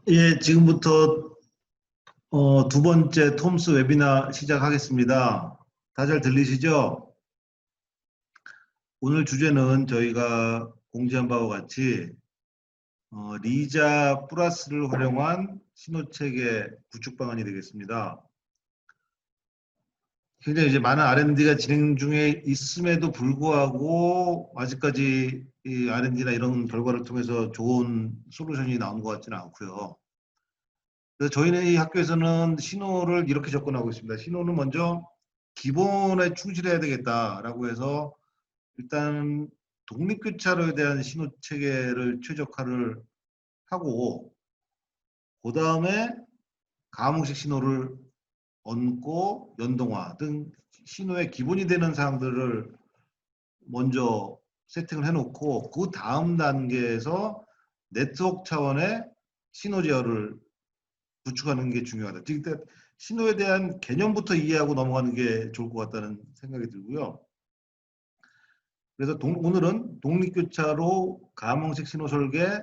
예, 지금부터 두 번째 톰스 웨비나 시작하겠습니다. 다들 들리시죠? 오늘 주제는 저희가 공지한 바와 같이 리자 플러스를 활용한 신호체계 구축 방안이 되겠습니다. 굉장히 이제 많은 R&D가 진행 중에 있음에도 불구하고 아직까지 이 R&D나 이런 결과를 통해서 좋은 솔루션이 나온 것 같지는 않고요. 그래서 저희는 이 학교에서는 신호를 이렇게 접근하고 있습니다. 신호는 먼저 기본에 충실해야 되겠다라고 해서 일단 독립교차로에 대한 신호 체계를 최적화를 하고 그 다음에 가공식 신호를 얹고 연동화 등 신호의 기본이 되는 사항들을 먼저 세팅을 해놓고 그 다음 단계에서 네트워크 차원의 신호 제어를 구축하는 게 중요하다. 그러니까 신호에 대한 개념부터 이해하고 넘어가는 게 좋을 것 같다는 생각이 들고요. 그래서 오늘은 독립교차로 가공식 신호 설계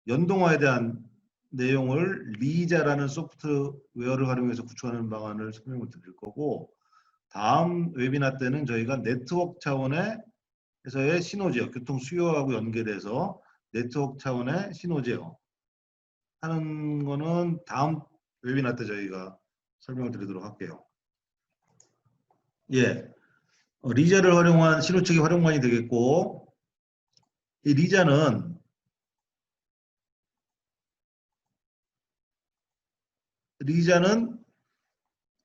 연동화에 대한 내용을 리자라는 소프트웨어를 활용해서 구축하는 방안을 설명을 드릴 거고, 다음 웨비나 때는 저희가 네트워크 차원에서의 신호 제어, 교통 수요하고 연결해서 네트워크 차원의 신호 제어 하는 거는 다음 웨비나 때 저희가 설명을 드리도록 할게요. 예, 리자를 활용한 신호체계 활용만이 되겠고, 이 리자는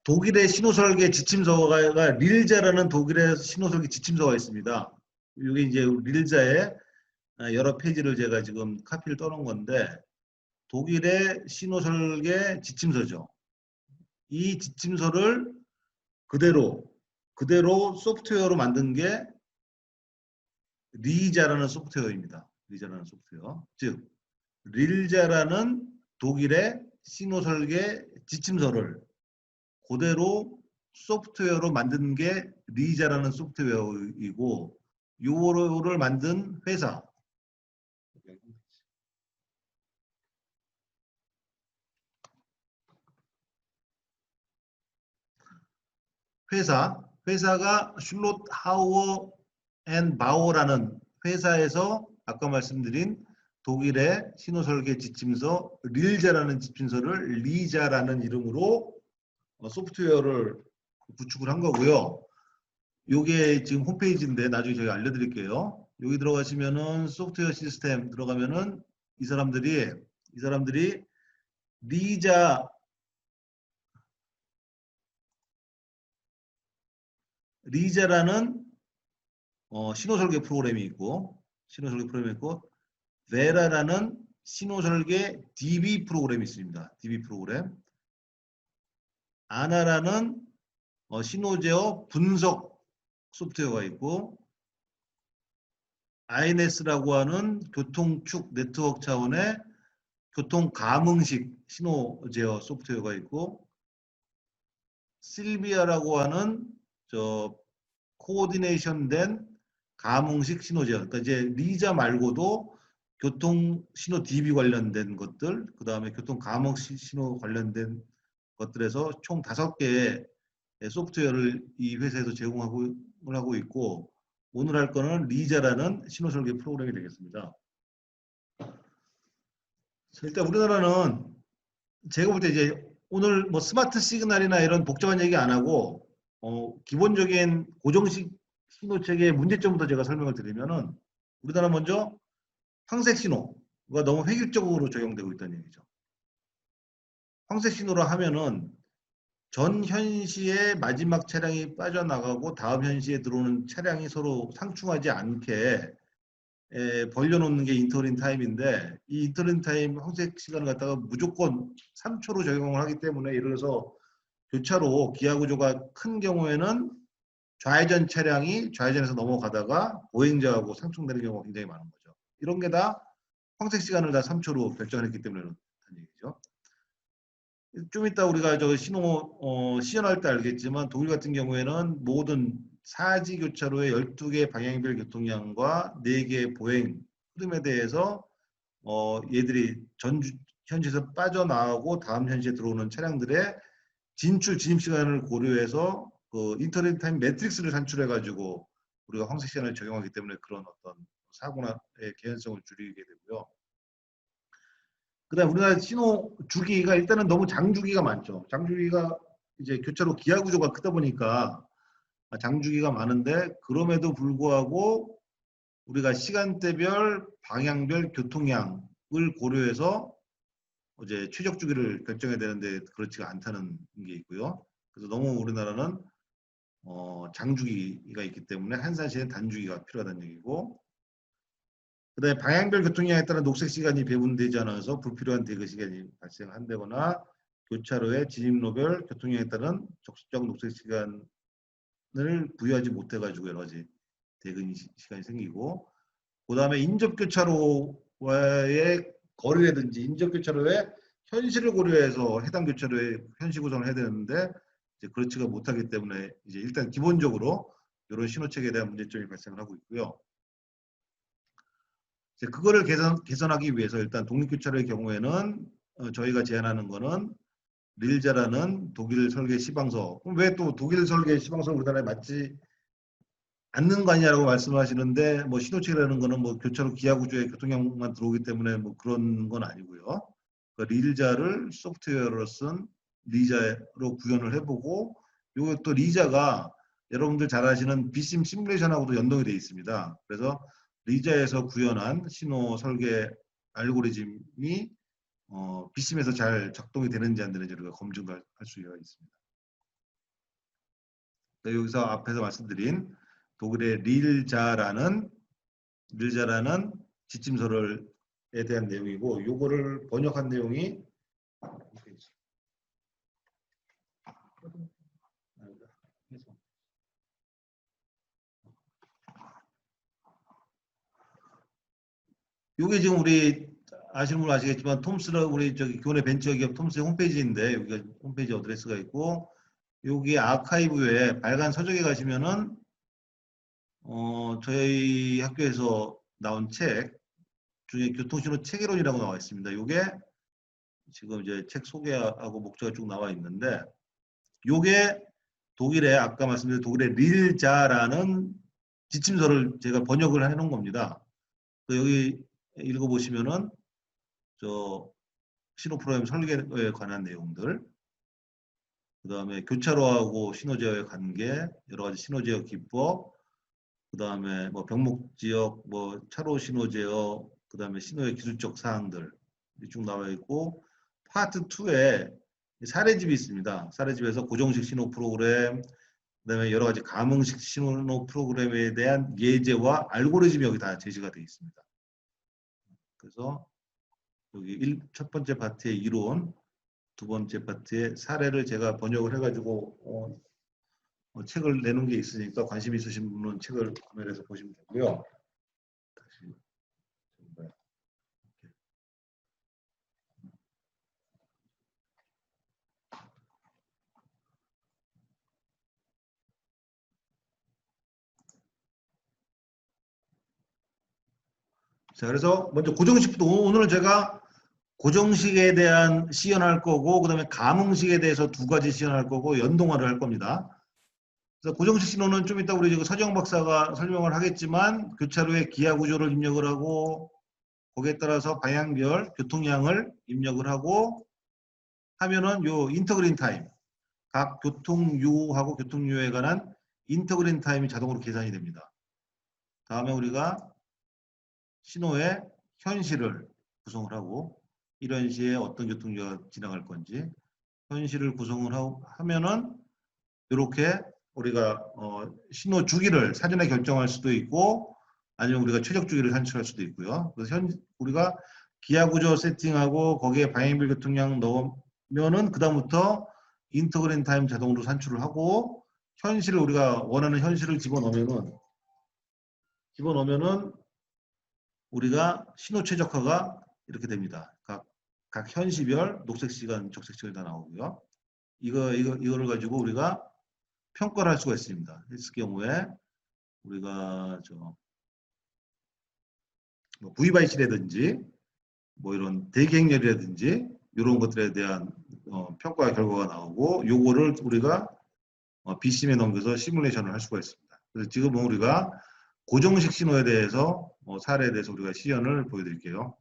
독일의 신호설계 지침서가 릴자라는 독일의 신호설계 지침서가 있습니다. 이게 이제 릴자의 여러 페이지를 제가 지금 카피를 떠놓은 건데, 독일의 신호설계 지침서죠. 이 지침서를 그대로 소프트웨어로 만든 게 리자라는 소프트웨어입니다. 리자라는 소프트웨어. 즉 릴자라는 독일의 신호설계 지침서를 그대로 소프트웨어로 만든 게 리자라는 소프트웨어이고, 요거를 만든 회사가 슐롯 하우어 앤 바오라는 회사에서 아까 말씀드린 독일의 신호설계 지침서 릴자라는 지침서를 리자라는 이름으로 소프트웨어를 구축을 한 거고요. 요게 지금 홈페이지인데 나중에 저희가 알려드릴게요. 여기 들어가시면은 소프트웨어 시스템 들어가면은 이 사람들이 리자라는 신호설계 프로그램이 있고 베라라는 신호설계 DB 프로그램이 있습니다. DB 프로그램. 아나라는 신호제어 분석 소프트웨어가 있고, INS라고 하는 교통축 네트워크 차원의 교통 감응식 신호 제어 소프트웨어가 있고, 실비아라고 하는 코오디네이션 된 감응식 신호 제어. 그러니까 이제 리자 말고도 교통 신호 DB 관련된 것들, 그 다음에 교통 감응식 신호 관련된 것들에서 총 5개의 소프트웨어를 이 회사에서 제공하고 있고, 오늘 할 거는 리자라는 신호 설계 프로그램이 되겠습니다. 일단 우리나라는 제가 볼 때 이제 오늘 뭐 스마트 시그널이나 이런 복잡한 얘기 안 하고 기본적인 고정식 신호 체계의 문제점부터 제가 설명을 드리면은, 우리나라 먼저 황색 신호가 너무 획일적으로 적용되고 있다는 얘기죠. 황색 신호로 하면은 전 현시의 마지막 차량이 빠져나가고 다음 현시에 들어오는 차량이 서로 상충하지 않게 벌려놓는 게 인터린 타임인데, 이 인터린 타임 황색 시간을 갖다가 무조건 3초로 적용을 하기 때문에, 예를 들어서 교차로 기하 구조가 큰 경우에는 좌회전 차량이 좌회전에서 넘어가다가 보행자하고 상충되는 경우가 굉장히 많은 거죠. 이런 게 다 황색 시간을 다 3초로 결정했기 때문에 그렇다는 얘기죠. 좀 이따 우리가 신호 시연할 때 알겠지만, 독일 같은 경우에는 모든 사지 교차로의 12개 방향별 교통량과 4개 보행 흐름에 대해서 얘들이 현지에서 빠져나오고 다음 현지에 들어오는 차량들의 진입 시간을 고려해서 그 인터넷 타임 매트릭스를 산출해가지고 우리가 황색 시간을 적용하기 때문에 그런 어떤 사고나의 개연성을 줄이게 되고요. 그다음 우리나라 신호 주기가 일단은 너무 장주기가 많죠. 장주기가 이제 교차로 기하 구조가 크다 보니까 장주기가 많은데 그럼에도 불구하고 우리가 시간대별, 방향별 교통량을 고려해서 이제 최적 주기를 결정해야 되는데 그렇지가 않다는 게 있고요. 그래서 너무 우리나라는 장주기가 있기 때문에 한산시에는 단주기가 필요하다는 얘기고, 그다음에 방향별 교통량에 따라 녹색 시간이 배분되지 않아서 불필요한 대기 시간이 발생한다거나 교차로의 진입로별 교통량에 따른 적시적 녹색 시간을 부여하지 못해가지고 여러 가지 대기 시간이 생기고, 그다음에 인접교차로와의 거리라든지 인접교차로의 현실을 고려해서 해당 교차로의 현시 구성을 해야 되는데 이제 그렇지가 못하기 때문에 이제 일단 기본적으로 이런 신호체계에 대한 문제점이 발생을 하고 있고요. 이제 그거를 개선하기 위해서 일단 독립교차로의 경우에는 저희가 제안하는 거는 릴자라는 독일 설계 시방서. 그럼 왜 또 독일 설계 시방서가 우리나라에 맞지 않는 거 아니냐라고 말씀하시는데, 뭐 신호체계라는 거는 뭐 교차로 기하 구조에 교통량만 들어오기 때문에 뭐 그런 건 아니고요. 그 릴자를 소프트웨어로 쓴 리자로 구현을 해보고, 요거 또 리자가 여러분들 잘 아시는 비심 시뮬레이션하고도 연동이 되어 있습니다. 그래서 리자에서 구현한 신호 설계 알고리즘이 비심에서 잘 작동이 되는지 안 되는지 우리가 검증할 수가 있습니다. 여기서 앞에서 말씀드린 독일의 릴자라는 지침서에 대한 내용이고, 요거를 번역한 내용이 요게 지금 우리 아시는 분 아시겠지만 톰스는 우리 저기 교내 벤처기업 톰스의 홈페이지인데, 여기가 홈페이지 어드레스가 있고, 여기 아카이브에 빨간 서적에 가시면은 저희 학교에서 나온 책 중에 교통신호 체계론이라고 나와 있습니다. 요게 지금 이제 책 소개하고 목차가 쭉 나와 있는데, 요게 독일의 아까 말씀드린 독일의 릴자라는 지침서를 제가 번역을 해놓은 겁니다. 여기 읽어보시면은 저 신호 프로그램 설계에 관한 내용들, 그 다음에 교차로하고 신호제어의 관계, 여러 가지 신호제어 기법, 그 다음에 뭐 병목지역, 뭐 차로 신호제어, 그 다음에 신호의 기술적 사항들 쭉 나와 있고, 파트 2에 사례집이 있습니다. 사례집에서 고정식 신호 프로그램, 그다음에 여러 가지 감응식 신호 프로그램에 대한 예제와 알고리즘이 여기 다 제시가 되어 있습니다. 그래서 여기 첫 번째 파트의 이론, 두 번째 파트의 사례를 제가 번역을 해가지고 책을 내놓은 게 있으니까 관심 있으신 분은 책을 구매해서 보시면 되고요. 다시 자, 그래서 먼저 고정식부터 오늘은 제가 고정식에 대한 시연할 거고, 그 다음에 감응식에 대해서 두 가지 시연할 거고, 연동화를 할 겁니다. 그래서 고정식 신호는 좀 이따 우리 지금 서정 박사가 설명을 하겠지만, 교차로의 기하 구조를 입력을 하고, 거기에 따라서 방향별 교통량을 입력을 하고 하면은 요 인터그린 타임, 각 교통유하고 교통유에 관한 인터그린 타임이 자동으로 계산이 됩니다. 다음에 우리가 신호의 현실을 구성을 하고, 이런 시에 어떤 교통주가 지나갈 건지 현실을 구성을 하면은 이렇게 우리가 신호 주기를 사전에 결정할 수도 있고, 아니면 우리가 최적 주기를 산출할 수도 있고요. 그래서 우리가 기하 구조 세팅하고 거기에 방향별 교통량 넣으면은 그다음부터 인터그린 타임 자동으로 산출을 하고, 현실을 우리가 원하는 현실을 집어넣으면은 우리가 신호 최적화가 이렇게 됩니다. 각 현시별 녹색 시간, 적색 시간이 다 나오고요. 이거를 가지고 우리가 평가를 할 수가 있습니다. 했을 경우에 우리가 뭐 VYC라든지 뭐 이런 대기행렬이라든지 이런 것들에 대한 평가 결과가 나오고 요거를 우리가 BCM에 넘겨서 시뮬레이션을 할 수가 있습니다. 그래서 지금은 우리가 고정식 신호에 대해서 사례에 대해서 우리가 시연을 보여드릴게요.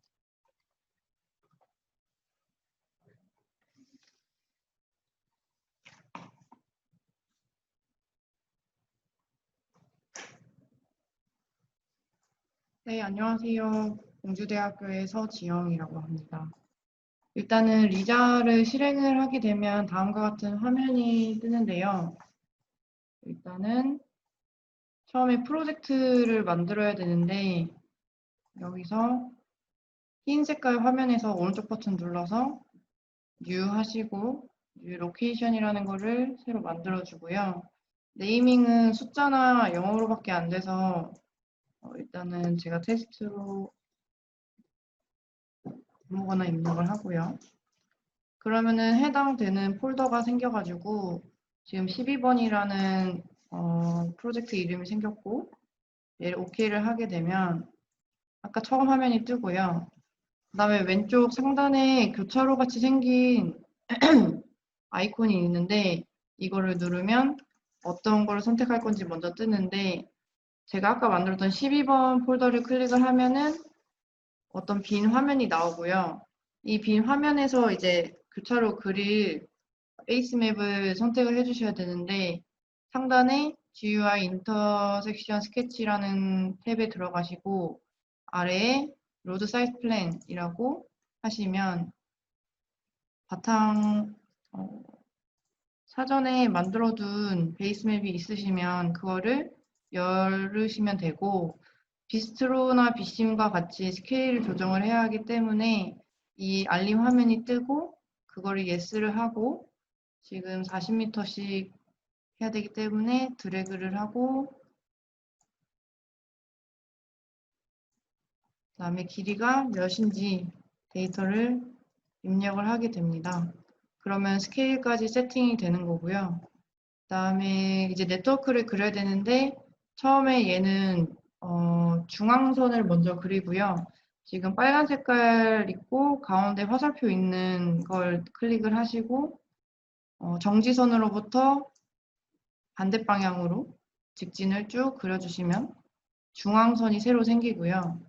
네, 안녕하세요. 공주대학교의 서지영이라고 합니다. 일단은 리자를 실행을 하게 되면 다음과 같은 화면이 뜨는데요. 일단은 처음에 프로젝트를 만들어야 되는데 여기서 흰 색깔 화면에서 오른쪽 버튼 눌러서 New 하시고 New Location이라는 거를 새로 만들어 주고요. 네이밍은 숫자나 영어로밖에 안 돼서 일단은 제가 테스트로 아무거나 입력을 하고요. 그러면은 해당되는 폴더가 생겨가지고 지금 12번이라는 프로젝트 이름이 생겼고 얘를 OK를 하게 되면 아까 처음 화면이 뜨고요. 그 다음에 왼쪽 상단에 교차로 같이 생긴 아이콘이 있는데 이거를 누르면 어떤 걸 선택할 건지 먼저 뜨는데 제가 아까 만들었던 12번 폴더를 클릭을 하면은 어떤 빈 화면이 나오고요. 이 빈 화면에서 이제 교차로 그릴 베이스맵을 선택을 해주셔야 되는데 상단에 GUI 인터섹션 스케치라는 탭에 들어가시고 아래에 로드 사이즈 플랜이라고 하시면 바탕 사전에 만들어둔 베이스맵이 있으시면 그거를 열으시면 되고 비스트로나 비심과 같이 스케일 조정을 해야 하기 때문에 이 알림 화면이 뜨고 그거를 예스를 하고 지금 40m씩 해야 되기 때문에 드래그를 하고 그다음에 길이가 몇인지 데이터를 입력을 하게 됩니다. 그러면 스케일까지 세팅이 되는 거고요. 그다음에 이제 네트워크를 그려야 되는데 처음에 얘는 중앙선을 먼저 그리고요. 지금 빨간 색깔 있고 가운데 화살표 있는 걸 클릭을 하시고 정지선으로부터 반대 방향으로 직진을 쭉 그려주시면 중앙선이 새로 생기고요.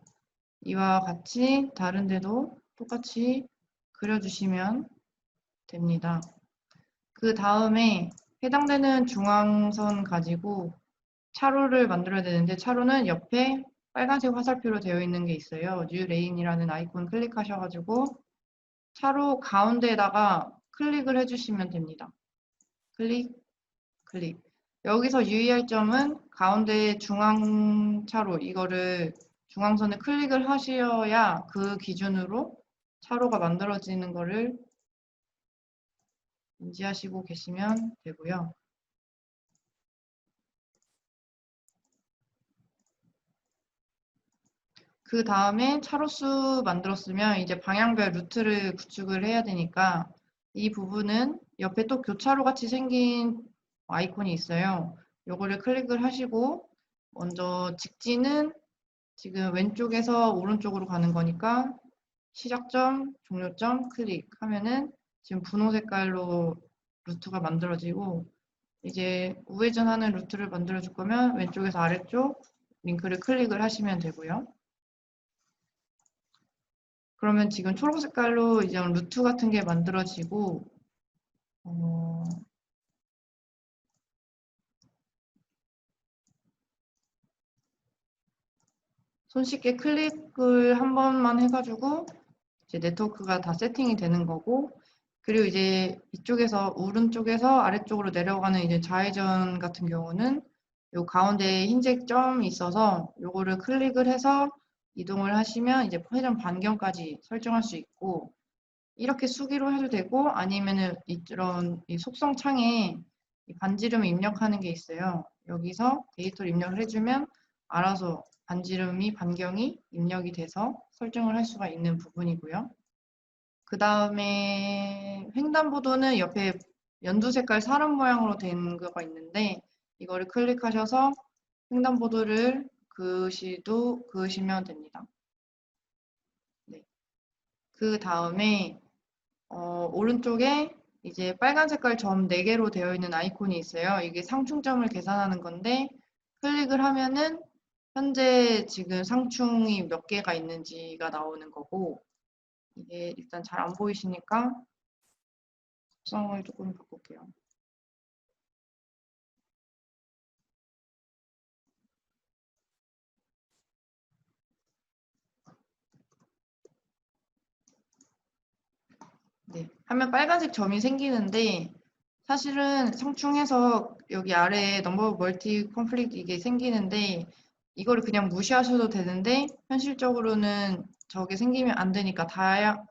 이와 같이 다른 데도 똑같이 그려주시면 됩니다. 그 다음에 해당되는 중앙선 가지고 차로를 만들어야 되는데 차로는 옆에 빨간색 화살표로 되어 있는 게 있어요. New Lane이라는 아이콘 클릭하셔가지고 차로 가운데에다가 클릭을 해주시면 됩니다. 클릭, 클릭. 여기서 유의할 점은 가운데 중앙 차로 이거를 중앙선에 클릭을 하셔야 그 기준으로 차로가 만들어지는 거를 인지하시고 계시면 되고요. 그 다음에 차로수 만들었으면 이제 방향별 루트를 구축을 해야 되니까 이 부분은 옆에 또 교차로 같이 생긴 아이콘이 있어요. 요거를 클릭을 하시고 먼저 직진은 지금 왼쪽에서 오른쪽으로 가는 거니까 시작점, 종료점 클릭하면은 지금 분홍 색깔로 루트가 만들어지고 이제 우회전하는 루트를 만들어 줄 거면 왼쪽에서 아래쪽 링크를 클릭을 하시면 되고요. 그러면 지금 초록 색깔로 이제 루트 같은 게 만들어지고 손쉽게 클릭을 한 번만 해가지고 이제 네트워크가 다 세팅이 되는 거고 그리고 이제 이쪽에서 오른쪽에서 아래쪽으로 내려가는 이제 좌회전 같은 경우는 요 가운데에 흰색 점이 있어서 요거를 클릭을 해서 이동을 하시면 이제 회전 반경까지 설정할 수 있고 이렇게 수기로 해도 되고 아니면은 이런 이 속성 창에 이 반지름을 입력하는 게 있어요. 여기서 데이터를 입력을 해주면 알아서 반지름이 반경이 입력이 돼서 설정을 할 수가 있는 부분이고요. 그 다음에 횡단보도는 옆에 연두 색깔 사람 모양으로 된 거가 있는데 이거를 클릭하셔서 횡단보도를 그으시면 됩니다. 네. 그 다음에 오른쪽에 이제 빨간 색깔 점 4개로 되어 있는 아이콘이 있어요. 이게 상충점을 계산하는 건데 클릭을 하면은 현재 지금 상충이 몇 개가 있는지가 나오는 거고, 이게 일단 잘 안 보이시니까 속성을 조금 바꿀게요. 네, 하면 빨간색 점이 생기는데 사실은 상충해서 여기 아래에 넘버 멀티 컴플리트 이게 생기는데 이거를 그냥 무시하셔도 되는데 현실적으로는 저게 생기면 안 되니까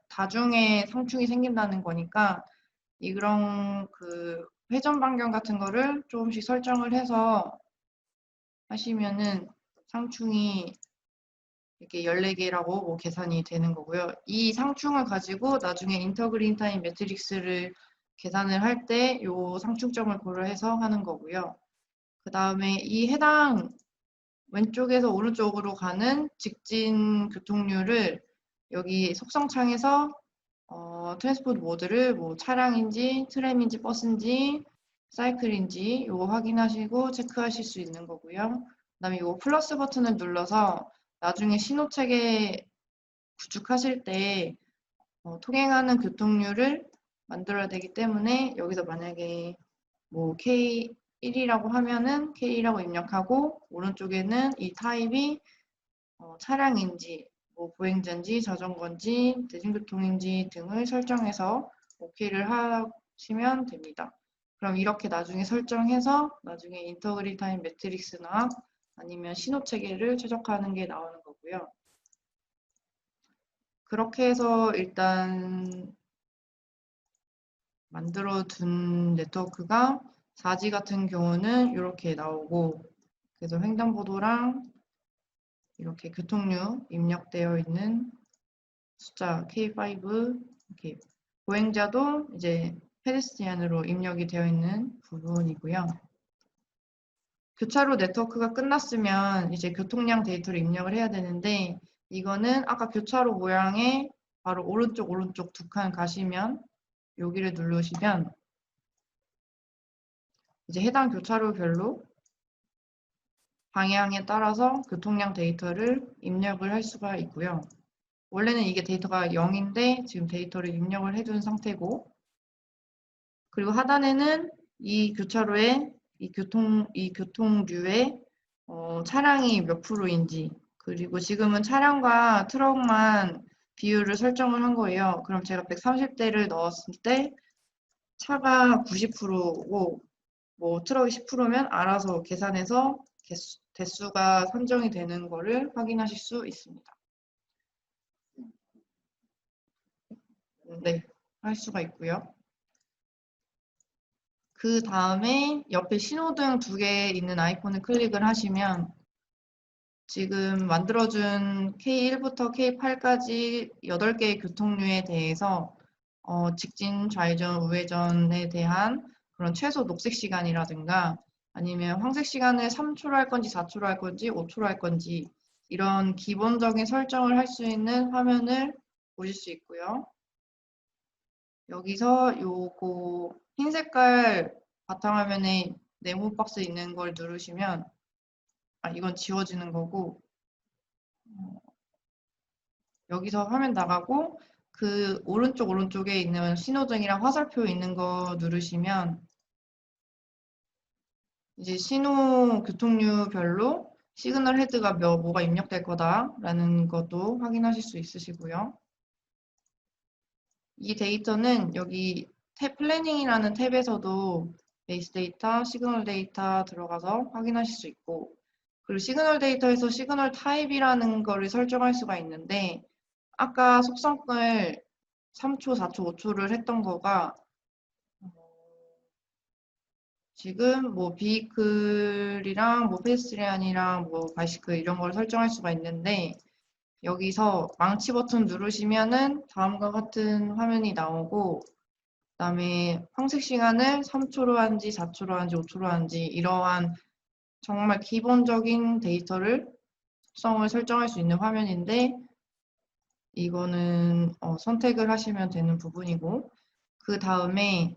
다중에 상충이 생긴다는 거니까 이런 그 회전 반경 같은 거를 조금씩 설정을 해서 하시면은 상충이 이렇게 14개라고 뭐 계산이 되는 거고요. 이 상충을 가지고 나중에 인터그린 타임 매트릭스를 계산을 할 때 이 상충점을 고려해서 하는 거고요. 그 다음에 이 해당 왼쪽에서 오른쪽으로 가는 직진 교통률을 여기 속성창에서 트랜스포트 모드를 뭐 차량인지 트램인지 버스인지 사이클인지 이거 확인하시고 체크하실 수 있는 거고요. 그다음에 이 플러스 버튼을 눌러서 나중에 신호체계 구축하실 때 통행하는 교통률을 만들어야 되기 때문에 여기서 만약에 뭐 K1이라고 하면은 K1이라고 입력하고 오른쪽에는 이 타입이 차량인지 뭐 보행자인지 자전거인지 대중교통인지 등을 설정해서 OK를 하시면 됩니다. 그럼 이렇게 나중에 설정해서 나중에 인터그린 타임 매트릭스나 아니면 신호 체계를 최적화하는 게 나오는 거고요. 그렇게 해서 일단 만들어 둔 네트워크가 4G 같은 경우는 이렇게 나오고, 그래서 횡단보도랑 이렇게 교통류 입력되어 있는 숫자 K5, 이렇게 보행자도 이제 페데스트리안으로 입력이 되어 있는 부분이고요. 교차로 네트워크가 끝났으면 이제 교통량 데이터를 입력을 해야 되는데 이거는 아까 교차로 모양의 바로 오른쪽 두 칸 가시면 여기를 누르시면 이제 해당 교차로별로 방향에 따라서 교통량 데이터를 입력을 할 수가 있고요. 원래는 이게 데이터가 0인데 지금 데이터를 입력을 해둔 상태고, 그리고 하단에는 이 교차로의 이 교통류의 차량이 몇 프로인지, 그리고 지금은 차량과 트럭만 비율을 설정을 한 거예요. 그럼 제가 130대를 넣었을 때 차가 90%고 뭐 트럭이 10%면 알아서 계산해서 대수가 산정이 되는 거를 확인하실 수 있습니다. 네, 할 수가 있고요. 그 다음에 옆에 신호등 2개 있는 아이콘을 클릭을 하시면 지금 만들어준 K1부터 K8까지 8개의 교통류에 대해서 직진, 좌회전, 우회전에 대한 그런 최소 녹색 시간이라든가 아니면 황색 시간을 3초로 할 건지 4초로 할 건지 5초로 할 건지 이런 기본적인 설정을 할 수 있는 화면을 보실 수 있고요. 여기서 요거 흰 색깔 바탕화면에 네모 박스 있는 걸 누르시면 이건 지워지는 거고 여기서 화면 나가고 그 오른쪽에 있는 신호등이랑 화살표 있는 거 누르시면 이제 신호 교통류별로 시그널 헤드가 뭐가 입력될 거다라는 것도 확인하실 수 있으시고요. 이 데이터는 여기 탭 플래닝이라는 탭에서도 베이스 데이터, 시그널 데이터 들어가서 확인하실 수 있고, 그리고 시그널 데이터에서 시그널 타입이라는 거를 설정할 수가 있는데 아까 속성을 3초, 4초, 5초를 했던 거가 지금 뭐 비클이랑 뭐 페데스트리안이랑 뭐 바이시클 이런 걸 설정할 수가 있는데 여기서 망치 버튼 누르시면은 다음과 같은 화면이 나오고 그다음에 황색 시간을 3초로 한지 4초로 한지 5초로 한지 이러한 정말 기본적인 데이터를 속성을 설정할 수 있는 화면인데 이거는 선택을 하시면 되는 부분이고, 그 다음에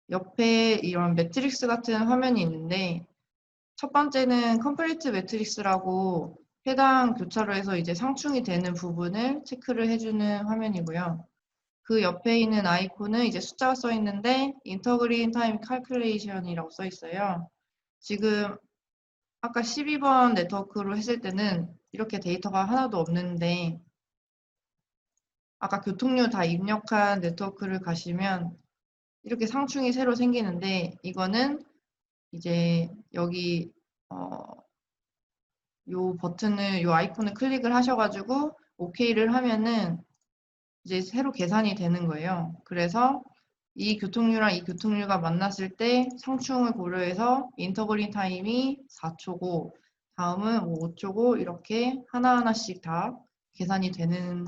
옆에 이런 매트릭스 같은 화면이 있는데, 첫 번째는 컴플리트 매트릭스라고 해당 교차로에서 이제 상충이 되는 부분을 체크를 해주는 화면이고요. 그 옆에 있는 아이콘은 이제 숫자가 써 있는데 인터그린 타임 칼큘레이션이라고 써 있어요. 지금 아까 12번 네트워크로 했을 때는 이렇게 데이터가 하나도 없는데 아까 교통료 다 입력한 네트워크를 가시면 이렇게 상충이 새로 생기는데 이거는 이제 여기 요 버튼을 요 아이콘을 클릭을 하셔가지고 OK를 하면은 이제 새로 계산이 되는 거예요. 그래서 이 교통류랑 이 교통류가 만났을 때 상충을 고려해서 인터그린 타임이 4초고 다음은 5초고 이렇게 하나하나씩 다 계산이 되는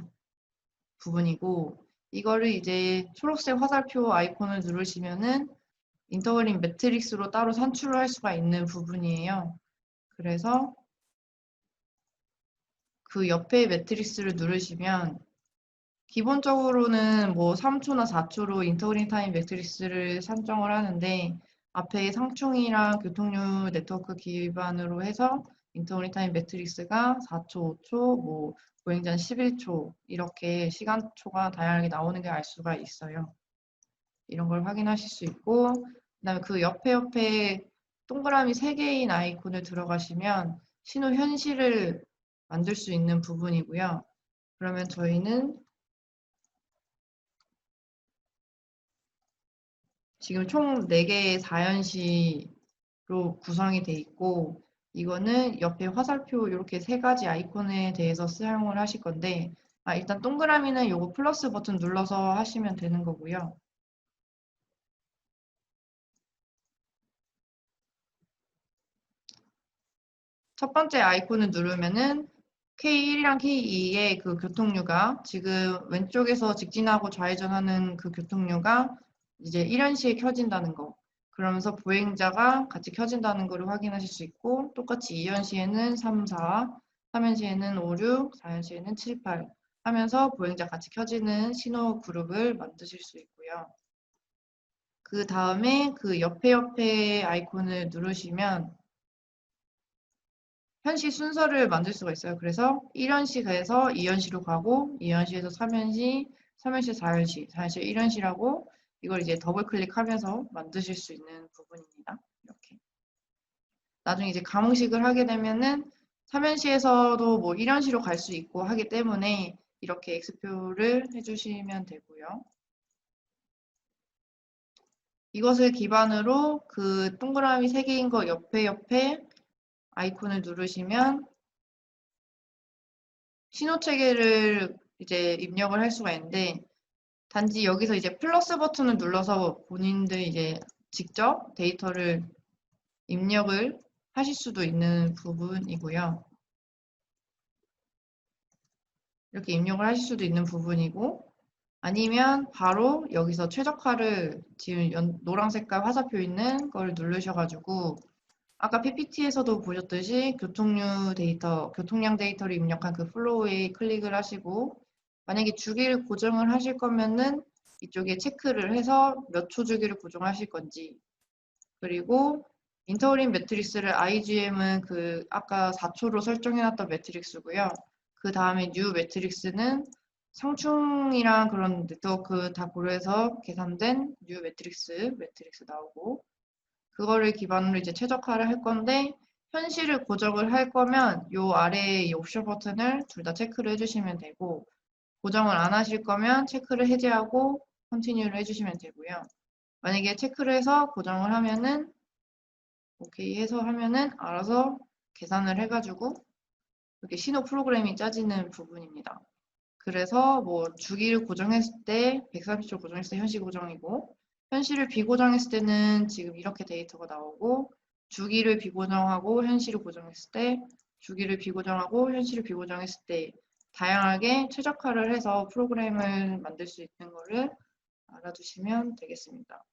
부분이고 이거를 이제 초록색 화살표 아이콘을 누르시면은 인터그린 매트릭스로 따로 산출을 할 수가 있는 부분이에요. 그래서 그 옆에 매트릭스를 누르시면 기본적으로는 뭐 3초나 4초로 인터그린 타임 매트릭스를 산정을 하는데 앞에 상충이랑 교통류 네트워크 기반으로 해서 인터그린 타임 매트릭스가 4초, 5초, 뭐 보행자는 11초 이렇게 시간초가 다양하게 나오는 게 알 수가 있어요. 이런 걸 확인하실 수 있고 그다음에 그 옆에 동그라미 3개인 아이콘을 들어가시면 신호 현실을 만들 수 있는 부분이고요. 그러면 저희는 지금 총 4개의 4연시로 구성이 돼 있고 이거는 옆에 화살표 이렇게 3가지 아이콘에 대해서 사용을 하실 건데 일단 동그라미는 요거 플러스 버튼 눌러서 하시면 되는 거고요. 첫 번째 아이콘을 누르면은 K1이랑 K2의 그 교통류가 지금 왼쪽에서 직진하고 좌회전하는 그 교통류가 이제 1연시에 켜진다는 거. 그러면서 보행자가 같이 켜진다는 거를 확인하실 수 있고 똑같이 2연시에는 3, 4, 3연시에는 5, 6, 4연시에는 7, 8 하면서 보행자 같이 켜지는 신호 그룹을 만드실 수 있고요. 그 다음에 그 옆에 아이콘을 누르시면 현시 순서를 만들 수가 있어요. 그래서 1연시에서 2연시로 가고 2연시에서 3연시, 3연시, 4연시, 4연시, 1연시라고 이걸 이제 더블 클릭하면서 만드실 수 있는 부분입니다. 이렇게. 나중에 이제 가공식을 하게 되면은 3연시에서도 뭐 1연시로 갈 수 있고 하기 때문에 이렇게 X표를 해주시면 되고요. 이것을 기반으로 그 동그라미 3개인 거 옆에 아이콘을 누르시면 신호 체계를 이제 입력을 할 수가 있는데 단지 여기서 이제 플러스 버튼을 눌러서 본인들 이제 직접 데이터를 입력을 하실 수도 있는 부분이고요. 이렇게 입력을 하실 수도 있는 부분이고 아니면 바로 여기서 최적화를 지금 노란 색깔 화살표 있는 걸 누르셔가지고 아까 PPT에서도 보셨듯이 교통류 데이터, 교통량 데이터를 입력한 그 플로우에 클릭을 하시고 만약에 주기를 고정을 하실 거면은 이쪽에 체크를 해서 몇 초 주기를 고정하실 건지 그리고 인터그린 매트릭스를 IGM은 그 아까 4초로 설정해놨던 매트릭스고요. 그 다음에 뉴 매트릭스는 상충이랑 그런 네트워크 다 고려해서 계산된 뉴 매트릭스 나오고 그거를 기반으로 이제 최적화를 할 건데 현실을 고정을 할 거면 요 아래에 이 옵션 버튼을 둘 다 체크를 해주시면 되고 고정을 안 하실 거면 체크를 해제하고 컨티뉴를 해주시면 되고요. 만약에 체크를 해서 고정을 하면은 오케이 해서 하면은 알아서 계산을 해가지고 이렇게 신호 프로그램이 짜지는 부분입니다. 그래서 뭐 주기를 고정했을 때 130초 고정했을 때 현시 고정이고 현시를 비고정했을 때는 지금 이렇게 데이터가 나오고 주기를 비고정하고 현시를 고정했을 때 주기를 비고정하고 현시를 비고정했을 때 다양하게 최적화를 해서 프로그램을 만들 수 있는 거를 알아두시면 되겠습니다.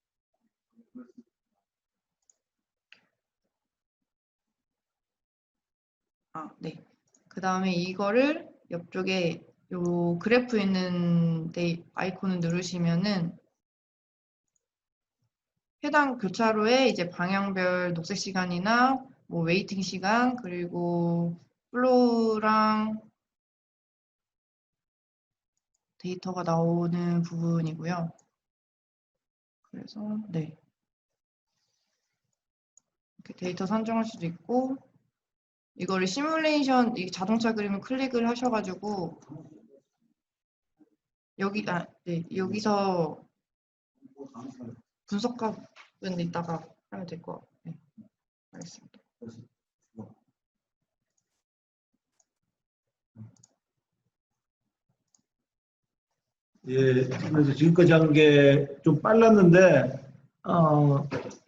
네. 그 다음에 이거를 옆쪽에 요 그래프 있는 아이콘을 누르시면은 해당 교차로에 이제 방향별 녹색 시간이나 뭐 웨이팅 시간 그리고 플로우랑 데이터가 나오는 부분이고요. 그래서 네. 이렇게 데이터 산정할 수도 있고 이거를 시뮬레이션 이 자동차 그림을 클릭을 하셔가지고 여기서 분석값은 이따가 하면 될 것 같아요. 네, 알겠습니다. 예, 그래서 지금까지 한 게 좀 빨랐는데,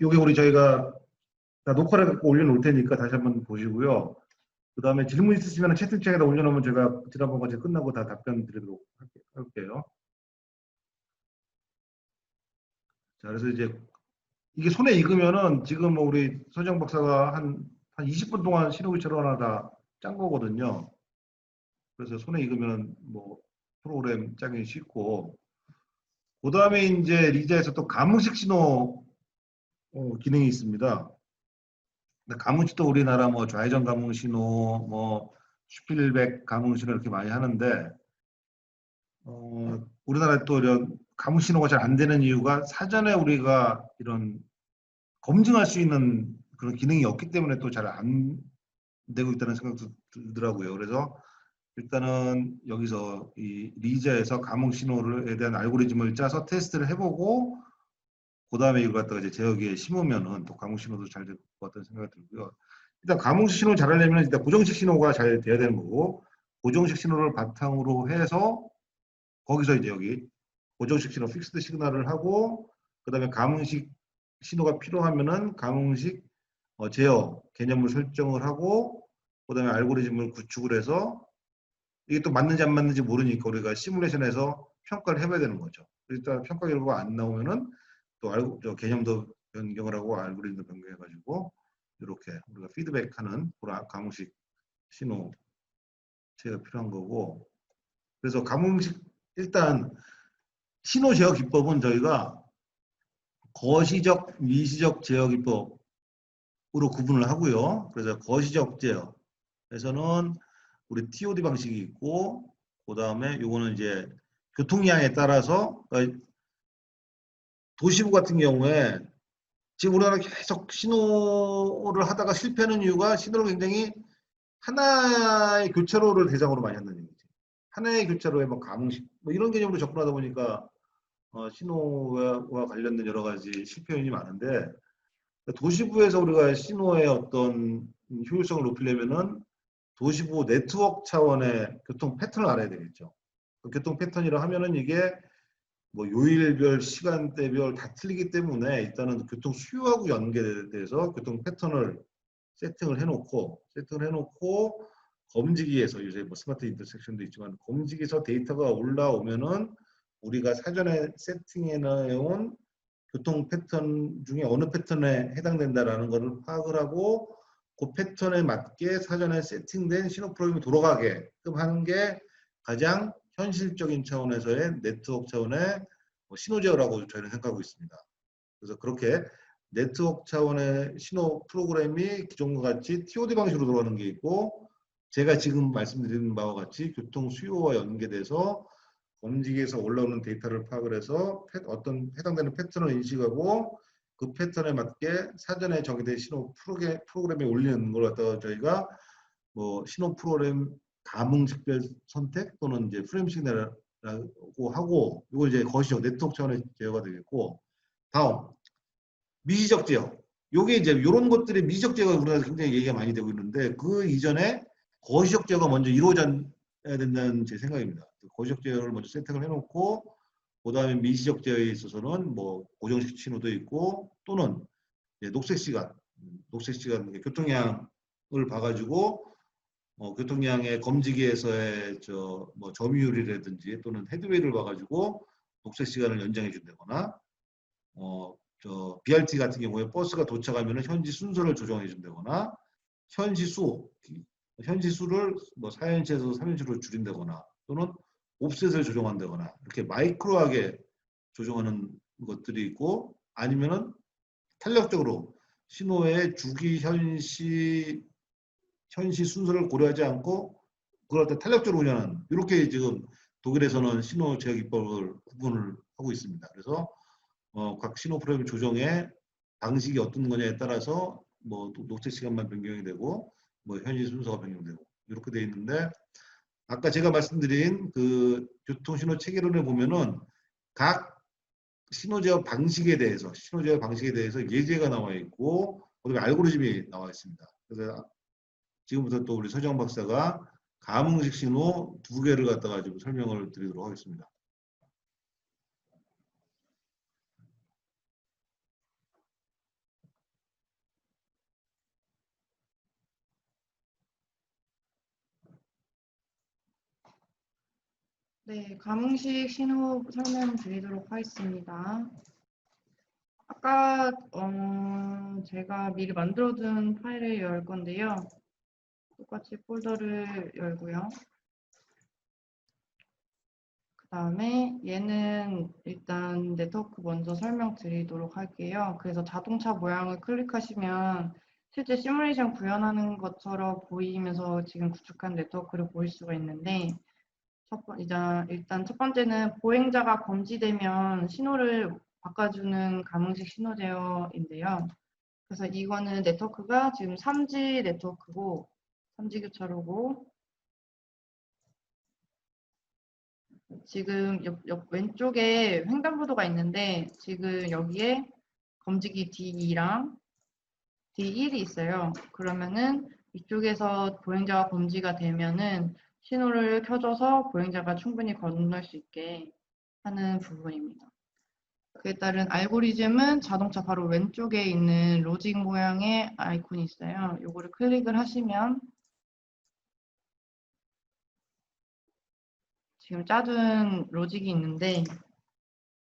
요게 우리 저희가 다 녹화를 갖고 올려놓을 테니까 다시 한번 보시고요. 그 다음에 질문 있으시면 채팅창에다 올려놓으면 제가 지난번 과제 끝나고 다 답변 드리도록 할게요. 자, 그래서 이제 이게 손에 익으면은 지금 뭐 우리 서정 박사가 한 20분 동안 신호위치로 하나 다 짠 거거든요. 그래서 손에 익으면 뭐 프로그램 짜기 쉽고, 그 다음에 이제 리자에서 또 가문식 신호 기능이 있습니다. 가문식도 우리나라 뭐 좌회전 가문 신호, 뭐 슈필백 가문 신호 이렇게 많이 하는데, 우리나라에 또 이런 가문 신호가 잘 안 되는 이유가 사전에 우리가 이런 검증할 수 있는 그런 기능이 없기 때문에 또 잘 안 되고 있다는 생각도 들더라고요. 그래서 일단은 여기서 이 리자에서 가문 신호에 대한 알고리즘을 짜서 테스트를 해보고, 그 다음에 이걸 갖다가 이제 제어기에 심으면은 또 가공 신호도 잘 될 것 같다는 생각이 들고요. 일단 가공식 신호 잘 하려면 일단 고정식 신호가 잘 돼야 되는 거고, 고정식 신호를 바탕으로 해서 거기서 이제 여기 고정식 신호 픽스드 시그널을 하고, 그 다음에 가공식 신호가 필요하면은 가공식 제어 개념을 설정을 하고, 그 다음에 알고리즘을 구축을 해서 이게 또 맞는지 안 맞는지 모르니까 우리가 시뮬레이션에서 평가를 해봐야 되는 거죠. 일단 평가 결과가 안 나오면은 또 개념도 변경을 하고 알고리즘도 변경해가지고 이렇게 우리가 피드백하는 그런 가공식 신호 제어가 필요한 거고, 그래서 가공식 일단 신호 제어 기법은 저희가 거시적, 미시적 제어 기법으로 구분을 하고요. 그래서 거시적 제어에서는 우리 TOD 방식이 있고, 그 다음에 요거는 이제 교통량에 따라서 도시부 같은 경우에 지금 우리나라 계속 신호를 하다가 실패하는 이유가 신호를 굉장히 하나의 교차로를 대상으로 많이 한다는 얘기지. 하나의 교차로에 뭐 가공식 뭐 이런 개념으로 접근하다 보니까 신호와 관련된 여러 가지 실패 요인이 많은데, 도시부에서 우리가 신호의 어떤 효율성을 높이려면은 도시부 네트워크 차원의 교통 패턴을 알아야 되겠죠. 그 교통 패턴이라 하면은 이게 뭐 요일별, 시간대별 다 틀리기 때문에 일단은 교통 수요하고 연계돼서 교통 패턴을 세팅을 해놓고 검지기에서 요새 뭐 스마트 인터섹션도 있지만 검지기에서 데이터가 올라오면은 우리가 사전에 세팅해 놓은 교통 패턴 중에 어느 패턴에 해당된다라는 것을 파악을 하고 그 패턴에 맞게 사전에 세팅된 신호 프로그램이 돌아가게끔 하는 게 가장 현실적인 차원에서의 네트워크 차원의 신호 제어라고 저희는 생각하고 있습니다. 그래서 그렇게 네트워크 차원의 신호 프로그램이 기존과 같이 TOD 방식으로 들어가는 게 있고, 제가 지금 말씀드린 바와 같이 교통 수요와 연계돼서 검지기에서 올라오는 데이터를 파악을 해서 어떤 해당되는 패턴을 인식하고 그 패턴에 맞게 사전에 정의된 신호 프로그램에 올리는 걸 갖다가 저희가 뭐 신호 프로그램 가뭉식별 선택 또는 이제 프레임 시그널이라고 하고, 이거 이제 거시적 네트워크 차원의 제어가 되겠고, 다음 미시적 제어. 요게 이제 이런 것들이 미시적 제어가 우리나라에서 굉장히 얘기가 많이 되고 있는데, 그 이전에 거시적 제어가 먼저 이루어져야 된다는 제 생각입니다. 거시적 제어를 먼저 세팅을 해놓고, 그 다음에 미시적 제어에 있어서는 뭐 고정식 신호도 있고, 또는 녹색 시간, 교통량을 봐가지고 교통량의 검지기에서의 뭐 점유율이라든지 또는 헤드웨이를 봐가지고 녹색 시간을 연장해 준다거나, BRT 같은 경우에 버스가 도착하면 현지 순서를 조정해 준다거나, 현지수를 뭐 4연시에서 3연시로 줄인다거나, 또는 옵셋을 조정한다거나 이렇게 마이크로하게 조정하는 것들이 있고, 아니면은 탄력적으로 신호의 주기 현시 순서를 고려하지 않고 그걸 갖다 탄력적으로 운영하는, 이렇게 지금 독일에서는 신호 제어 기법을 구분을 하고 있습니다. 그래서 각 신호 프레임 조정의 방식이 어떤 거냐에 따라서 뭐 녹색 시간만 변경이 되고 뭐 현시 순서가 변경되고 이렇게 돼 있는데, 아까 제가 말씀드린 그 교통신호 체계론에 보면은 각 신호 제어 방식에 대해서 예제가 나와 있고 그다음에 알고리즘이 나와 있습니다. 그래서 지금부터 또 우리 서정 박사가 감응식 신호 2개를 갖다가 지금 설명을 드리도록 하겠습니다. 네, 감응식 신호 설명드리도록 하겠습니다. 아까 제가 미리 만들어둔 파일을 열 건데요. 똑같이 폴더를 열고요. 그 다음에 얘는 일단 네트워크 먼저 설명드리도록 할게요. 그래서 자동차 모양을 클릭하시면 실제 시뮬레이션 구현하는 것처럼 보이면서 지금 구축한 네트워크를 보일 수가 있는데, 일단 첫 번째는 보행자가 검지되면 신호를 바꿔주는 감응식 신호 제어인데요. 그래서 이거는 네트워크가 지금 3G 네트워크고, 3G 교차로고, 지금 옆 왼쪽에 횡단보도가 있는데, 지금 여기에 검지기 D2랑 D1이 있어요. 그러면은 이쪽에서 보행자가 검지가 되면은 신호를 켜줘서 보행자가 충분히 건널 수 있게 하는 부분입니다. 그에 따른 알고리즘은 자동차 바로 왼쪽에 있는 로직 모양의 아이콘이 있어요. 요거를 클릭을 하시면 지금 짜둔 로직이 있는데,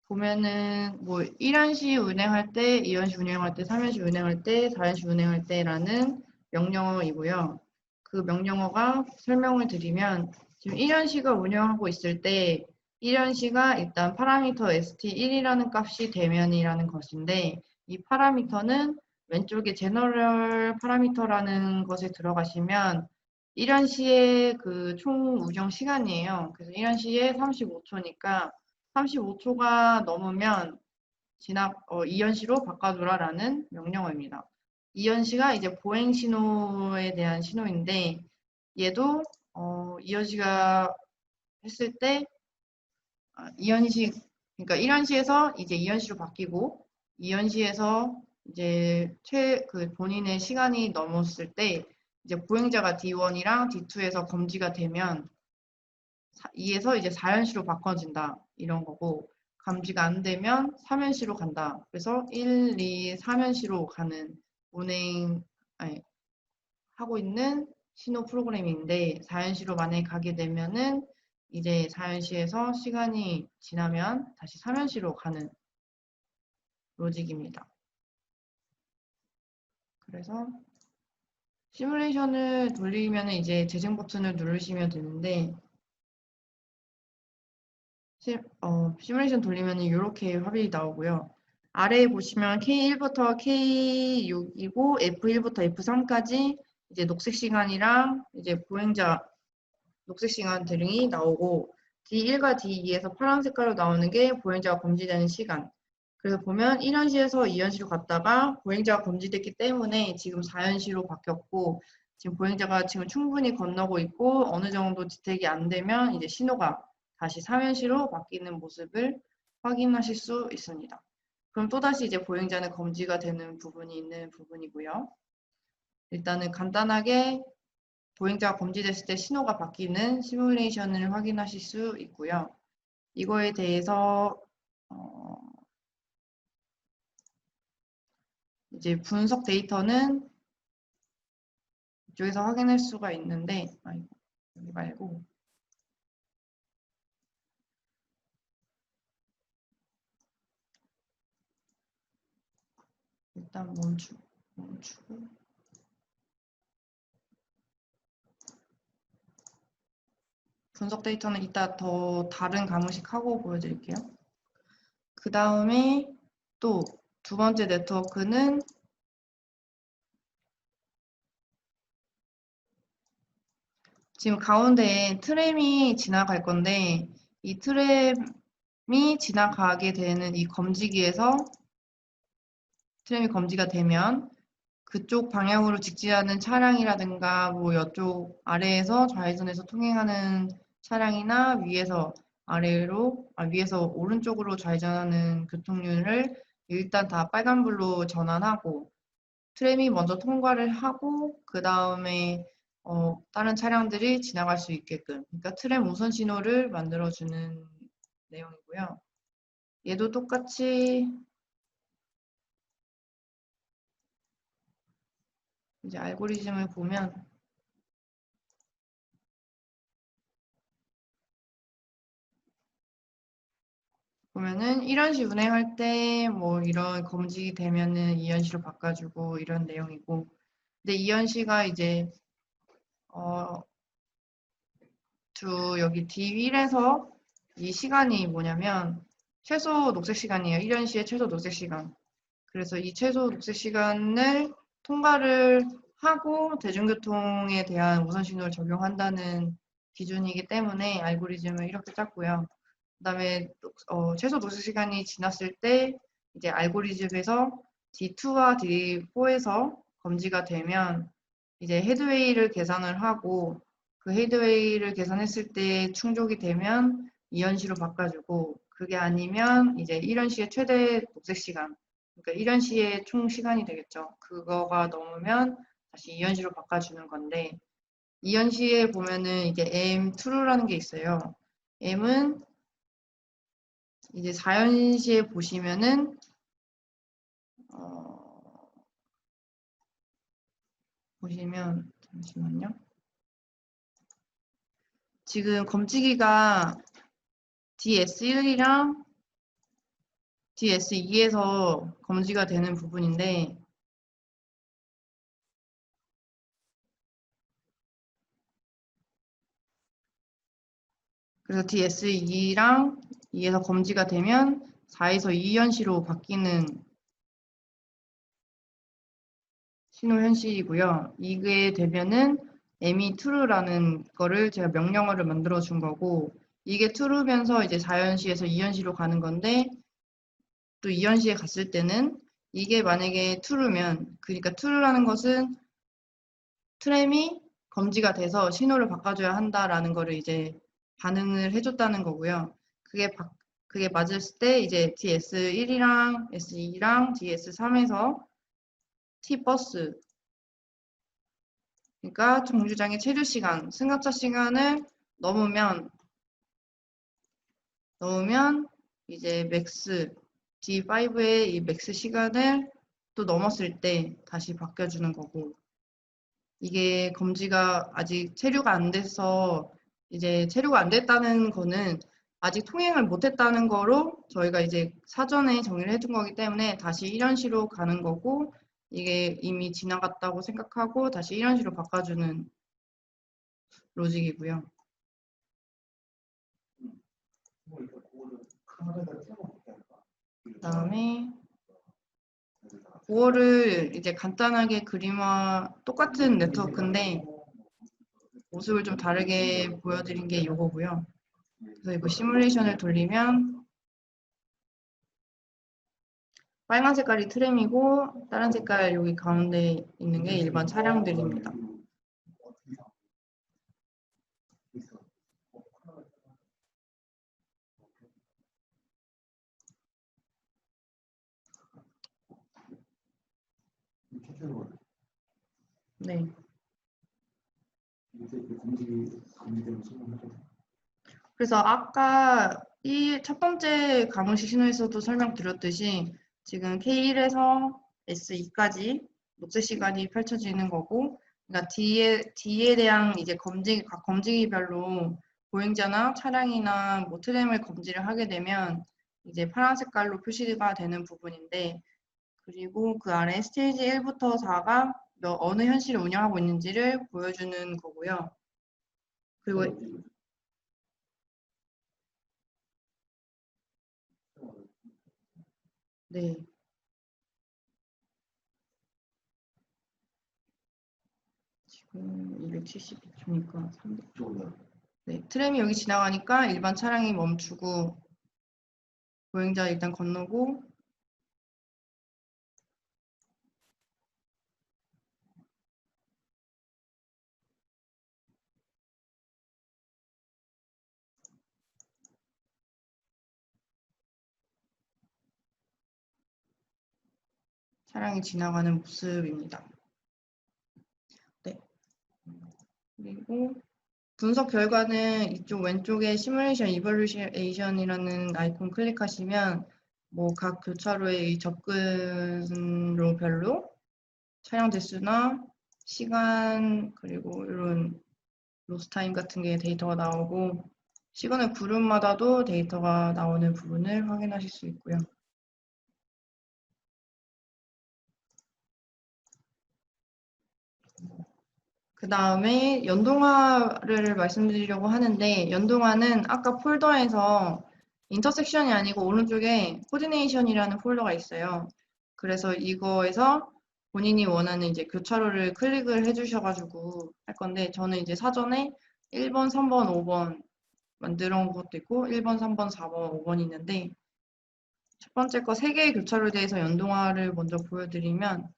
보면은 뭐 1연시 운행할 때, 2연시 운행할 때, 3연시 운행할 때, 4연시 운행할 때라는 명령어이고요. 그 명령어가 설명을 드리면, 지금 1연시가 운영하고 있을 때 1연시가 일단 파라미터 st1이라는 값이 되면이라는 것인데, 이 파라미터는 왼쪽에 제너럴 파라미터라는 것에 들어가시면 1연시의 그 총 운영 시간이에요. 그래서 1연시에 35초니까 35초가 넘으면 2연시로 바꿔줘라라는 명령어입니다. 2연시가 이제 보행 신호에 대한 신호인데, 얘도 2연시가 했을 때 2연시, 그러니까 1연시에서 이제 2연시로 바뀌고, 2연시에서 이제 본인의 시간이 넘었을 때 이제 보행자가 D1이랑 D2에서 검지가 되면 2에서 이제 4연시로 바꿔진다 이런 거고, 감지가 안 되면 3연시로 간다. 그래서 1, 2, 3연시로 가는 하고 있는 신호 프로그램인데, 4연시로 만약에 가게 되면은 이제 4연시에서 시간이 지나면 다시 3연시로 가는 로직입니다. 그래서 시뮬레이션을 돌리면 이제 재생 버튼을 누르시면 되는데, 시뮬레이션 돌리면 이렇게 화면이 나오고요. 아래에 보시면 K1부터 K6이고 F1부터 F3까지 이제 녹색 시간이랑 이제 보행자 녹색 시간 등이 나오고, D1과 D2에서 파란 색깔로 나오는 게 보행자가 검지되는 시간. 그래서 보면 1연시에서 2연시로 갔다가 보행자가 검지됐기 때문에 지금 4연시로 바뀌었고, 지금 보행자가 지금 충분히 건너고 있고 어느 정도 지택이 안 되면 이제 신호가 다시 3연시로 바뀌는 모습을 확인하실 수 있습니다. 그럼 또다시 이제 보행자는 검지가 되는 부분이 있는 부분이고요. 일단은 간단하게 보행자가 검지됐을 때 신호가 바뀌는 시뮬레이션을 확인하실 수 있고요. 이거에 대해서 이제 분석 데이터는 이쪽에서 확인할 수가 있는데, 여기 말고 일단 멈추고 분석 데이터는 이따 더 다른 가무식 하고 보여드릴게요. 그 다음에 또 두 번째 네트워크는 지금 가운데에 트램이 지나갈 건데 이 트램이 지나가게 되는 이 검지기에서 트램이 검지가 되면 그쪽 방향으로 직진하는 차량이라든가 뭐 이쪽 아래에서 좌회전해서 통행하는 차량이나 위에서 아래로 위에서 오른쪽으로 좌회전하는 교통률을 일단 다 빨간불로 전환하고 트램이 먼저 통과를 하고 그 다음에 다른 차량들이 지나갈 수 있게끔 그러니까 트램 우선 신호를 만들어주는 내용이고요. 얘도 똑같이 이제 알고리즘을 보면은 1연시 운행할 때 뭐 이런 검증이 되면은 2연시로 바꿔주고 이런 내용이고 근데 2연시가 이제 여기 D1에서 이 시간이 뭐냐면 최소 녹색 시간이에요. 1연시의 최소 녹색 시간. 그래서 이 최소 녹색 시간을 통과를 하고 대중교통에 대한 우선 신호를 적용한다는 기준이기 때문에 알고리즘을 이렇게 짰고요. 그다음에 최소 녹색 시간이 지났을 때 이제 알고리즘에서 D2와 D4에서 검지가 되면 이제 헤드웨이를 계산을 하고 그 헤드웨이를 계산했을 때 충족이 되면 2연시로 바꿔주고 그게 아니면 이제 1연시의 최대 녹색 시간 그러니까 1연시의 총 시간이 되겠죠. 그거가 넘으면 다시 2연시로 바꿔주는 건데 2연시에 보면은 이제 M2라는 게 있어요. M은 이제 4연시에 보시면은 보시면 잠시만요. 지금 검지기가 DS1이랑 DS2에서 검지가 되는 부분인데 그래서 DS2랑 2에서 검지가 되면 4에서 2연시로 바뀌는 신호 현실이고요. 이게 되면은 ME true라는 거를 제가 명령어를 만들어 준 거고 이게 true면서 이제 4연시에서 2연시로 가는 건데 또 2연시에 갔을 때는 이게 만약에 true면 그러니까 true라는 것은 트램이 검지가 돼서 신호를 바꿔줘야 한다라는 거를 이제 반응을 해줬다는 거고요. 그게 맞을 때 이제 DS1이랑 S2랑 DS3에서 T버스 그러니까 정류장의 체류 시간, 승합차 시간을 넘으면 이제 맥스 D5의 이 맥스 시간을 또 넘었을 때 다시 바뀌어주는 거고 이게 검지가 아직 체류가 안 돼서 이제 체류가 안 됐다는 거는 아직 통행을 못 했다는 거로 저희가 이제 사전에 정리를 해둔 거기 때문에 다시 1연시로 가는 거고 이게 이미 지나갔다고 생각하고 다시 1연시로 바꿔주는 로직이고요. 그다음에 그거를 이제 간단하게 똑같은 네트워크인데 모습을 좀 다르게 보여드린 게 이거고요. 그래서 이거 시뮬레이션을 돌리면 빨간 색깔이 트램이고 다른 색깔 여기 가운데 있는 게 일반 차량들입니다. 네. 그래서 아까 이 첫 번째 가공식 신호에서도 설명드렸듯이 지금 K1에서 S2까지 녹색 시간이 펼쳐지는 거고, 그러니까 D에 대한 이제 각 검지기별로 보행자나 차량이나 뭐 트램을 검지를 하게 되면 이제 파란 색깔로 표시가 되는 부분인데, 그리고 그 아래 스테이지 1부터 4가 어느 현실을 운영하고 있는지를 보여주는 거고요. 그리고 네. 지금 272초니까 300초. 네, 트램이 여기 지나가니까 일반 차량이 멈추고 보행자 일단 건너고 차량이 지나가는 모습입니다. 네. 그리고 분석 결과는 이쪽 왼쪽에 시뮬레이션 이벌루에이션이라는 아이콘 클릭하시면 뭐 각 교차로의 접근로별로 차량 대수나 시간 그리고 이런 로스 타임 같은 게 데이터가 나오고 시그널 그룹마다도 데이터가 나오는 부분을 확인하실 수 있고요. 그 다음에 연동화를 말씀드리려고 하는데 연동화는 아까 폴더에서 인터섹션이 아니고 오른쪽에 코디네이션이라는 폴더가 있어요. 그래서 이거에서 본인이 원하는 이제 교차로를 클릭을 해주셔가지고 할 건데 저는 이제 사전에 1번, 3번, 5번 만들어 온 것도 있고 1번, 3번, 4번, 5번이 있는데 첫 번째 거 3개의 교차로에 대해서 연동화를 먼저 보여드리면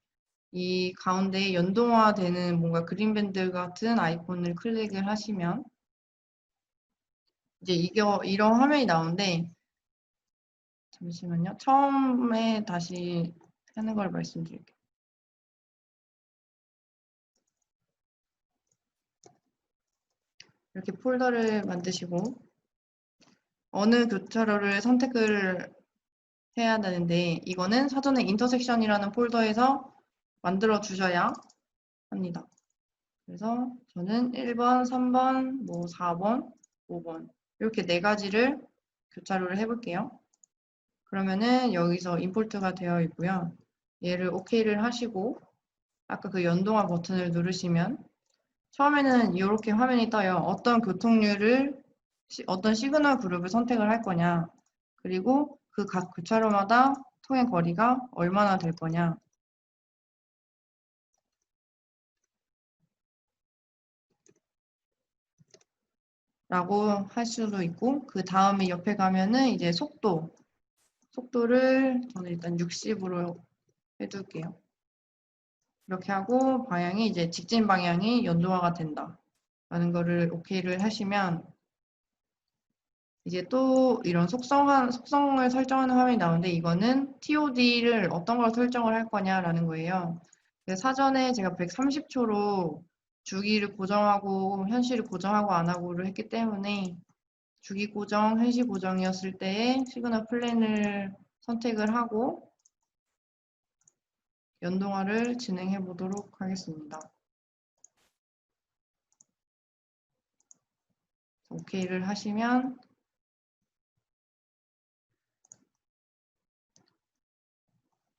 이 가운데 연동화되는 뭔가 그린밴드 같은 아이콘을 클릭을 하시면 이제 이런 화면이 나오는데 잠시만요. 처음에 다시 하는 걸 말씀드릴게요. 이렇게 폴더를 만드시고 어느 교차로를 선택을 해야 되는데 이거는 사전에 인터섹션이라는 폴더에서 만들어 주셔야 합니다. 그래서 저는 1번, 3번, 뭐 4번, 5번 이렇게 4가지를 교차로를 해볼게요. 그러면은 여기서 임포트가 되어 있고요. 얘를 OK를 하시고 아까 그 연동화 버튼을 누르시면 처음에는 이렇게 화면이 떠요. 어떤 교통률을 어떤 시그널 그룹을 선택을 할 거냐 그리고 그 각 교차로마다 통행 거리가 얼마나 될 거냐 라고 할 수도 있고 그 다음에 옆에 가면은 이제 속도를 저는 일단 60으로 해둘게요. 이렇게 하고 방향이 이제 직진 방향이 연동화가 된다 라는 거를 OK를 하시면 이제 또 이런 속성을 설정하는 화면이 나오는데 이거는 TOD를 어떤 걸 설정을 할 거냐라는 거예요. 사전에 제가 130초로 주기를 고정하고 현시를 고정하고 안 하고를 했기 때문에 주기 고정, 현시 고정이었을 때에 시그널 플랜을 선택을 하고 연동화를 진행해 보도록 하겠습니다. OK를 하시면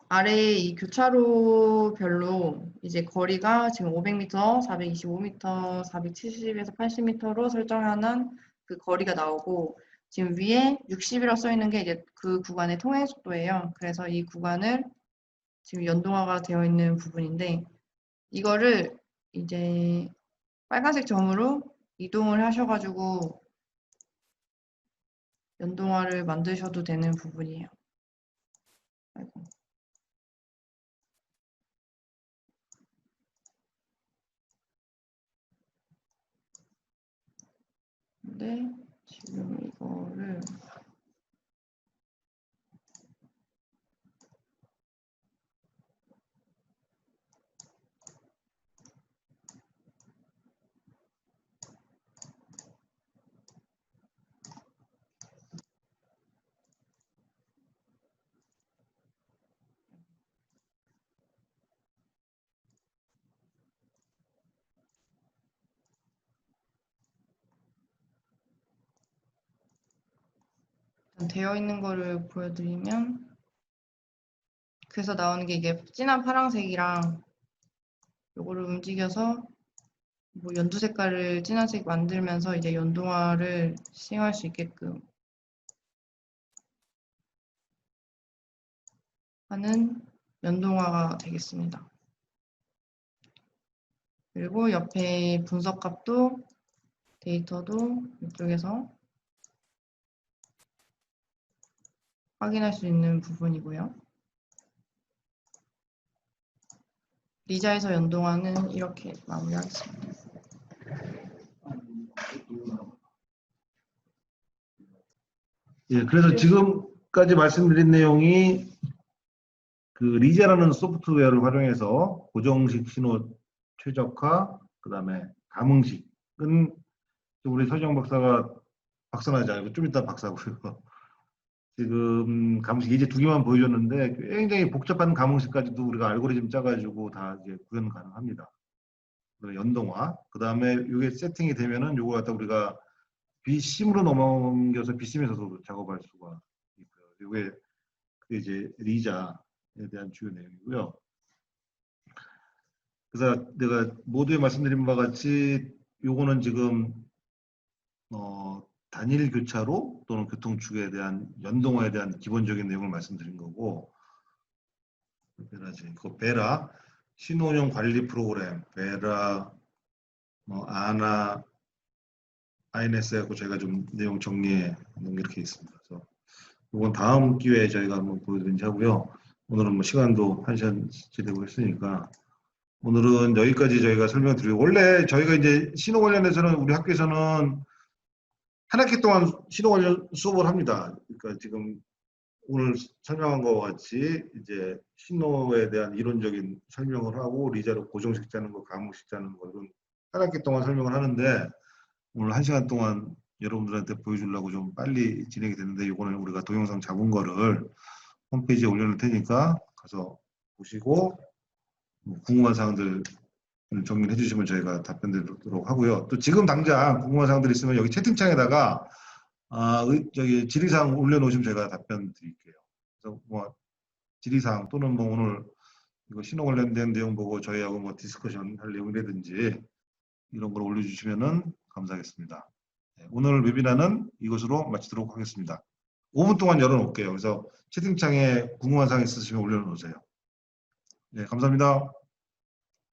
아래에 이 교차로별로 이제 거리가 지금 500m, 425m, 470에서 80m로 설정하는 그 거리가 나오고 지금 위에 60이라고 써 있는 게 이제 그 구간의 통행 속도예요. 그래서 이 구간을 지금 연동화가 되어 있는 부분인데 이거를 이제 빨간색 점으로 이동을 하셔가지고 연동화를 만드셔도 되는 부분이에요. 아이고. 근데 지금 이거를 되어 있는 거를 보여드리면 그래서 나오는 게 이게 진한 파란색이랑 요거를 움직여서 뭐 연두 색깔을 진한색 만들면서 이제 연동화를 시행할 수 있게끔 하는 연동화가 되겠습니다. 그리고 옆에 분석값도 데이터도 이쪽에서 확인할 수 있는 부분이고요. 리자에서 연동화는 이렇게 마무리하겠습니다. 예, 그래서 지금까지 말씀드린 내용이 그 리자라는 소프트웨어를 활용해서 고정식 신호 최적화, 그 다음에 감응식은 우리 서정 박사가 박사나지 않고 좀 이따 박사고요. 지금 감응식 이제 두 개만 보여줬는데 굉장히 복잡한 감응식까지도 우리가 알고리즘 짜가지고 다 이제 구현 가능합니다. 연동화, 그 다음에 이게 세팅이 되면은 요거 갖다 우리가 B심으로 넘겨서 B심에서도 작업할 수가 있고요. 이게 이제 리자에 대한 주요 내용이고요. 그래서 내가 모두에 말씀드린 바와 같이 요거는 지금 단일 교차로 또는 교통축에 대한 연동화에 대한 기본적인 내용을 말씀드린 거고, 그 베라 신호운영 관리 프로그램, 베라, 아나, INS 하고 저희가 좀 내용 정리해 놓은 게 이렇게 있습니다. 그래서 이건 다음 기회에 저희가 한번 보여드리는지 하고요. 오늘은 뭐 시간도 1시간째 되고 있으니까 오늘은 여기까지 저희가 설명드리고, 원래 저희가 이제 신호 관련해서는 우리 학교에서는 한 학기 동안 신호 관련 수업을 합니다. 그러니까 지금 오늘 설명한 것과 같이 이제 신호에 대한 이론적인 설명을 하고 리자로 고정식 짜는 거, 감응식 짜는 거 이런 한 학기 동안 설명을 하는데 오늘 1시간 동안 여러분들한테 보여주려고 좀 빨리 진행이 됐는데 이거는 우리가 동영상 잡은 거를 홈페이지에 올려놓을 테니까 가서 보시고 궁금한 사항들 정리해 주시면 저희가 답변 드리도록 하고요. 또 지금 당장 궁금한 사항들 있으면 여기 채팅창에다가 저기 질의사항 올려놓으시면 제가 답변 드릴게요. 그래서 뭐 질의사항 또는 뭐 오늘 이거 신호 관련된 내용 보고 저희하고 뭐 디스커션 할 내용이라든지 이런 걸 올려주시면은 감사하겠습니다. 네, 오늘 웨비나는 이것으로 마치도록 하겠습니다. 5분 동안 열어놓을게요. 그래서 채팅창에 궁금한 사항 있으시면 올려놓으세요. 네, 감사합니다.